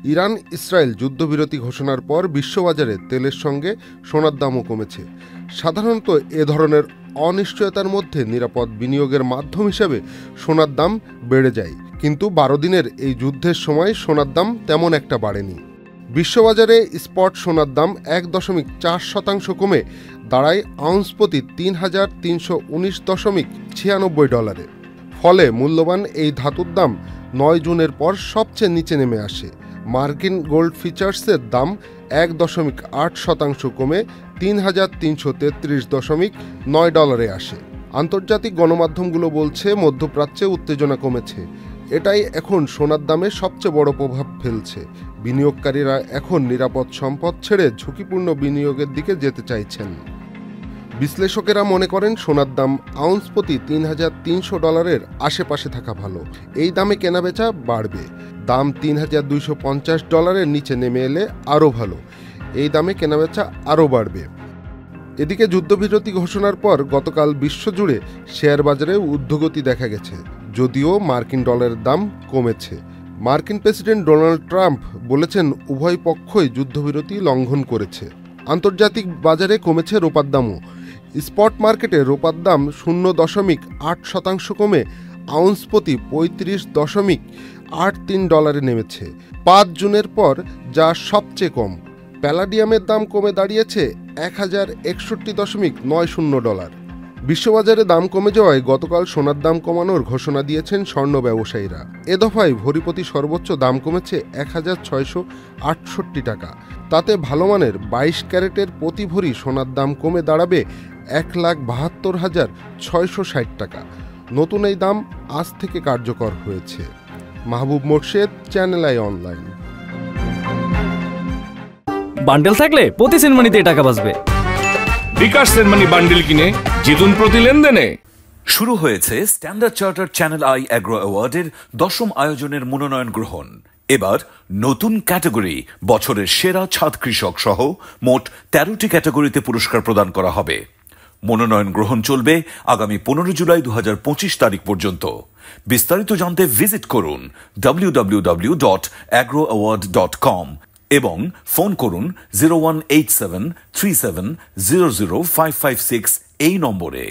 Iran Israel যুদ্ধবিরতি ঘোষণার পর বিশ্ববাজারে তেলের সঙ্গে সোনার দামও কমেছে। সাধারণত এ ধরনের অনিশ্চয়তার মধ্যে নিরাপদ বিনিয়োগের মাধ্যম হিসেবে সোনার দাম বেড়ে যায়, কিন্তু 12 দিনের এই যুদ্ধের সময় সোনার দাম তেমন একটা বাড়েনি। বিশ্ববাজারে স্পট সোনার দাম 1.4% কমে দাঁড়ায় আউন্স প্রতি 3,319.96 ডলারে। ফলে মূল্যবান এই ধাতুর দাম 9 জুনের পর সবচেয়ে নিচে নেমে আসে। মার্কিন গোল্ড ফিচার্সের দাম 1.8% কমে 3,333.9 ডলারে আসে। আন্তর্জাতিক গণমাধ্যমগুলো বলছে মধ্যপ্রাচ্যে উত্তেজনা কমেছে। এটাই এখন সোনার দামে সবচেয়ে বড় প্রভাব ফেলছে। বিনিয়োগকারীরা এখন নিরাপদ সম্পদ ছেড়ে ঝুঁকিপূর্ণ বিনিয়োগের দিকে যেতে চাইছেন। বিশ্লেষকেরা মনে করেন সোনার দাম আউন্স প্রতি 3,300 ডলারের আশেপাশে থাকা ভালো। এই দামে কেনাবেচা বাড়বে। দাম 3,250 ডলারের নিচে নেমে এলে আরও ভালো। এই দামে কেনাবেচা আরও বাড়বে। এদিকে যুদ্ধবিরতি ঘোষণার পর গতকাল বিশ্বজুড়ে শেয়ার বাজারে ঊর্ধ্বগতি দেখা গেছে, যদিও মার্কিন ডলারের দাম কমেছে। মার্কিন প্রেসিডেন্ট ডোনাল্ড ট্রাম্প বলেছেন উভয় পক্ষই যুদ্ধবিরতি লঙ্ঘন করেছে। আন্তর্জাতিক বাজারে কমেছে রূপার দামও। স্পট মার্কেটে রূপার দাম 0.8% কমে আউন্স প্রতি 35.83 ডলারে নেমেছে। 5 জুনের পর যা সবচেয়ে কম। প্যালাডিয়ামের দাম কমে দাঁড়িয়েছে 1,061.90 ডলার। বিশ্ববাজারে দাম কমে যাওয়ায় গতকাল সোনার দাম কমানোর ঘোষণা দিয়েছেন স্বর্ণ ব্যবসায়ীরা। এ দফায় ভরিপ্রতি সর্বোচ্চ দাম কমেছে 1,668 টাকা। তাতে ভালো মানের 22 ক্যারেটের প্রতি ভরি সোনার দাম কমে দাঁড়াবে 1,72,660 টাকা। নতুন এই দাম আজ থেকে কার্যকর হয়েছে। Mahbub Morshed, channel I online. Bundle থাকলে প্রতি সেনমানিতে টাকা বাঁচবে। বিকাশ সেনমানি বান্ডেল কিনে জিতুন প্রতি লেনদেনে। শুরু হয়েছে standard charter channel I agro অ্যাওয়ার্ডের 10ম আয়োজনের মনোনয়ন গ্রহণ। এবার নতুন ক্যাটাগরি বছরের সেরা ছাদ কৃষক সহ মোট 13টি ক্যাটাগরিতে পুরস্কার প্রদান করা হবে। মনোনয়ন গ্রহণ চলবে আগামী 15 জুলাই 2025 তারিখ পর্যন্ত। বিস্তারিত জানতে ভিজিট করুন www.agroaward.com এবং ফোন করুন 018737000556 এই নম্বরে।